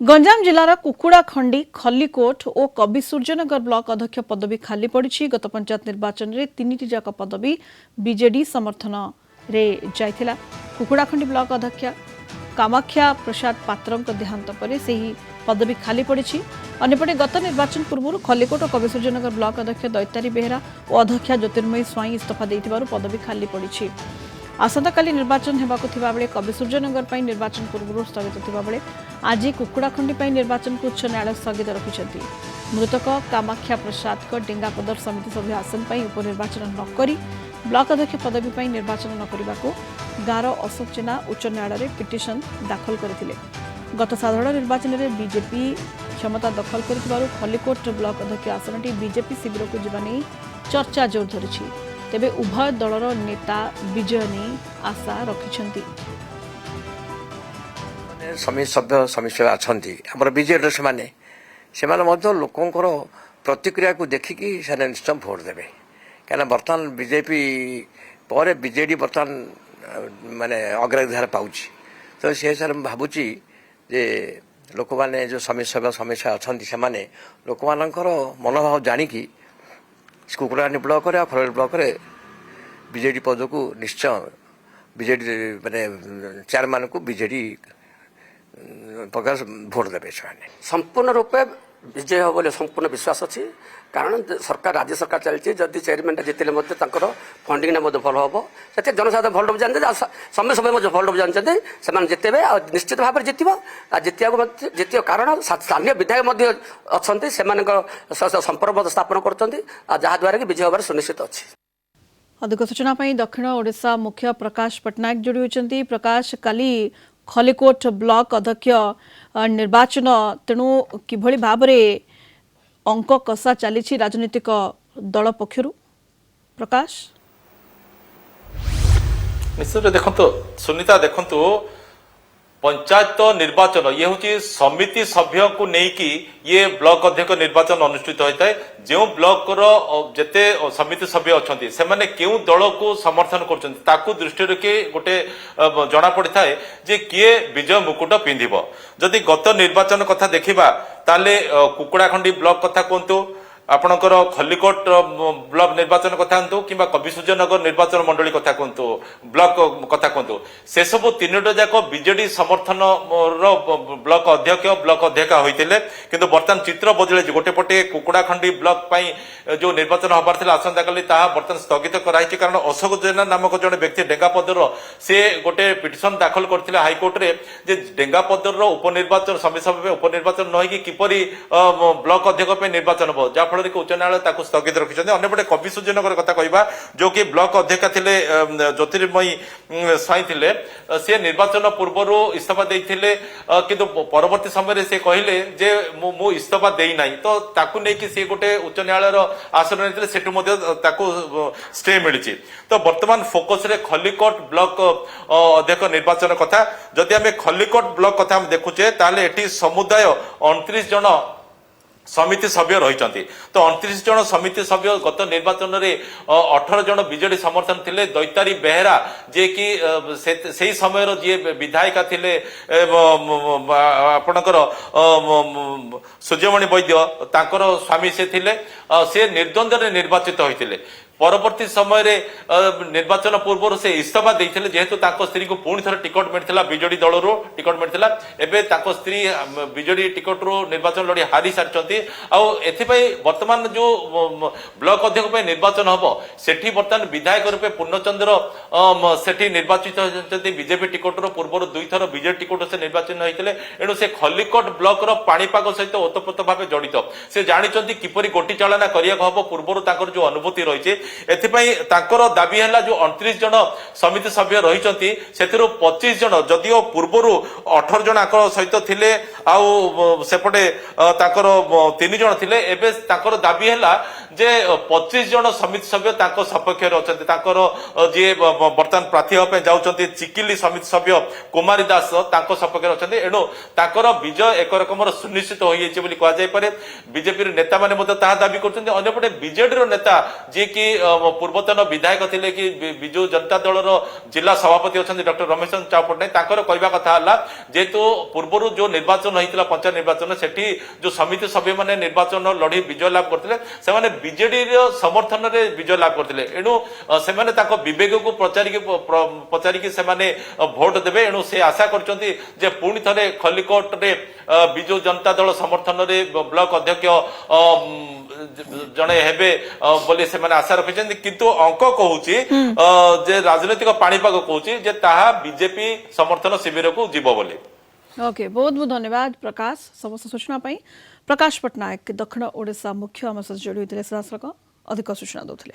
गंजाम जिलार कुकुड़ाखंडी खल्लीकोट और कवि सूर्यनगर ब्लॉक अध्यक्ष पदवी खाली पड़ी। गत पंचायत निर्वाचन में 3टी जाक पदवी बीजेडी समर्थन रे जाइथिला। कुकुड़ाखंडी ब्लॉक अध्यक्ष कामाख्या प्रसाद पात्र देहांत पर से ही पदवी खाली पड़ी। अन्यपटे गत निर्वाचन पूर्व खल्लीकोट और कवि सूर्यनगर ब्लॉक अध्यक्ष दैतारी बेहरा और अध्यक्ष ज्योतिर्मयी स्वाई इस्तीफा देथिबारु पदवी खाली पड़ी। आसंताकाली निर्वाचन हेबाकु थिबा बेले कवि सूर्यनगर पर निर्वाचन पूर्व स्थगित थिबा बेले आज कुकुड़ाखंडी पर निर्वाचन को उच्च न्यायालय स्थगित रखिछंती। मृतक कामाख्या प्रसाद को डेंगापदर समिति सभ्य आसन पर उपनिर्वाचन नक ब्लॉक अध्यक्ष पदवी पर निर्वाचन न करने को गाँव अशोक जेना उच्च न्यायालय पिटिशन दाखल करथिले। गत साधारण निर्वाचन में बीजेपी क्षमता दखल कर खल्लीकोट ब्लॉक अध्यक्ष आसनटी बीजेपी शिविर को जीवा नहीं चर्चा जोर धरी। तेबे उभय दलर नेता विजय नहीं आशा रखिछंती। सभ्य समिश्र अच्छा बीजेडी से लोकंर प्रतिक्रिया को देखिकी से निश्चय भोट देवे क्या बर्तमान बीजेपी पर बीजेडी बर्तमान माने अग्राधिकार पाँच तो से हिसाब से भावुची जे लोक मैंने जो समिश्र समस्या अच्छा से लोक मान मनोभाव जाणिकी कुकुड़ाखंडी ब्लॉक खरगोट ब्लॉक बीजेडी पद को निश्चय बीजेडी माने चेयरमैन को बीजेडी प्रकार भोट देवे संपूर्ण रूपे विजय हो बोले संपूर्ण विश्वास अच्छी कारण सरकार राज्य सरकार चलती जदि चेयरमैन जितने फंडिंग भल हम से जनसाधारण भल जानते समय समय भल जानते से जितेबे निश्चित भाव में जितब जितिया कारण स्थानीय विधायक अच्छा से संपर्क स्थापन कर विजय होबार सुनिश्चित अच्छी। अधिक सूचना दक्षिण ओडिशा मुख्य प्रकाश पट्टनायक जोड़ी होती। प्रकाश काली खल्लीकोट ब्लॉक अध्यक्ष निर्वाचन तेणु किभली भाव में अंक कषा चली राजनीतिक दल पक्षरु प्रकाश निश्चित देखो सुनीता देखो पंचायत निर्वाचन ये हूँ समिति सभ्य को लेकिन ये ब्लॉक अध्यक्ष निर्वाचन अनुष्ठित होता है। जो ब्लॉक जेते समिति सभ्य अच्छा से मैंने क्यों दल को समर्थन कर दृष्टि रखी गोटे जना पड़ता है जे किए विजय मुकुट पिंधिब। जदि गत निर्वाचन कथा देखा ताले कुकुड़ाखंडी ब्लॉक कथा कहतु आपणकर खल्लीकोट ब्लॉक निर्वाचन कथा कहतु कि कवि सूर्यनगर निर्वाचन मंडली कथा कहतु ब्लॉक कथा कहतु से सब तीनोटा जाक बीजेडी समर्थन ब्लॉक अध्यक्ष होते किंतु बर्तमान चित्र बदले गोटे पटे कुकुड़ाखंडी ब्लॉक जो निर्वाचन हबार था आसंता काली बर्तमान स्थगित कराई कारण अशोक जेना नामक जड़े व्यक्ति डेंगापदर से गोटे पिटिशन दाखल करते हाइकोर्ट रे जे डेंगापदर उपनिर्वाचन समिति उपनिर्वाचन न होगी किपरि ब्लॉक अध्यक्ष निर्वाचन हो जहाँ फल उच्च न्यायालय स्थगित रखिंट। अन्यपटे कवि सूर्यनगर कथा कहवा जो कि ब्लॉक अध्यक्ष थे ज्योतिर्मयी स्वाई थे सी निर्वाचन पूर्वर इस्तीफा देते किंतु परवर्ती समय से कहले जे मु इस्तीफा देना तो ताकू नहीं सी गोटे उच्च न्यायालय आसन नहीं सेठू स्टे मिली। तो वर्तमान फोकस रे खल्लीकोट ब्लॉक अध्यक्ष निर्वाचन कथा जदि आम खल्लीकोट ब्लॉक कथा देखुचे ताले एटी समुदाय 29 जन समिति सभ्य रही। तो 29 जन समिति सभ्य गत निर्वाचन में 18 जन बीजेडी समर्थन थिले दैतारी बेहरा जे कि से समय जी विधायिका थिले आपणकर सूर्यमणि वैद्य तांकर स्वामी से थिले से निर्द्वंद्व निर्वाचित होते परवर्ती समय निर्वाचन पूर्व से इस्तीफा देते जेहेतु स्त्री को पुणी थर टिकट मिलता बीजेडी दल टिकट मिलता एवं स्त्री बीजेडी टिकट रू निर्वाचन लड़ी हारी सारी वर्तमान जो ब्लॉक अध्यक्ष निर्वाचन हम सेठी वर्तमान विधायक रूपे पूर्णचंद्र सेठी निर्वाचित होती बीजेपी टिकट रू पूर्व 2 थर बीजेडी टिकट से निर्वाचन होते एणु से खल्लीकोट ब्लॉक पाणीपाग सहित ओतप्रोत भाव जड़ित से जानते किपरि गोटी चालना करने पूर्व जो अनुभूति रही दाबी है जो 29 जन समिति सभ्य रही 25 जन जदिओ पूर्वर 18 जन सहित थिले सेपटे 3 जन थिले एबे दाबी है जे 25 जन समिति सभ्य सपक्ष अच्छा जी बर्तमान प्रार्थी हाँ जाऊँच चिकिली समिति सभ्य कुमारी दास सपक्ष अच्छा एणु ताकर विजय एक रकम सुनिश्चित हो कहुपे बीजेपी नेता मैंने दाबी कर। बीजेडी नेता जी की ପୂର୍ବତନ ବିଧାୟକ ଥିଲେ କି ବିଜୁ ଜନତା ଦଳର ଜିଲ୍ଲା ସଭାପତି ଅଛନ୍ତି ଡକ୍ଟର ରମେଶ ଚନ୍ଦ୍ର ଚାଉ ପଟ୍ଟନାୟକ ତାଙ୍କର କହିବା କଥା ହେଲା ଯେହେତୁ ପୂର୍ବରୁ ଯୋଉ ନିର୍ବାଚନ ହେଇଥିଲା ପଞ୍ଚାୟତ ନିର୍ବାଚନ ସେଠି ଯୋଉ ସମିତି ସଭ୍ୟମାନେ ନିର୍ବାଚନ ଲଢି ବିଜୟ ଲାଭ କରିଥିଲେ ସେମାନେ ବିଜେଡିର ସମର୍ଥନରେ ବିଜୟ ଲାଭ କରିଥିଲେ ଏଣୁ ସେମାନେ ତାଙ୍କ ବିବେକକୁ ପଚାରିକି ସେମାନେ ଭୋଟ ଦେବେ ଏଣୁ ସେ ଆଶା କରିଛନ୍ତି ଯେ ପୁଣି ଥରେ ଖଲିକୋଟରେ ବିଜୁ ଜନତା ଦଳ ସମର୍ଥନରେ ବ୍ଲକ ଅଧ୍ୟକ୍ଷ ଜଣେ ହେବେ ବୋଲି ସେମାନେ ଆଶା ରଖିଛନ୍ତି କିନ୍ତୁ ଅଙ୍କ କହୁଛି ଯେ ରାଜନୈତିକ ପାଣିପାଗ କହୁଛି ଯେ ତାହା ବିଜେପି ସମର୍ଥନ ଶିବିରକୁ ଯିବ ବୋଲି। ओके बहुत बहुत धन्यवाद प्रकाश समस्त सूचना पाई। प्रकाश पट्टनायक दक्षिण ओडिशा मुख्य आम सह जोड़ी होते सीधासख अधिक सूचना दूसरे।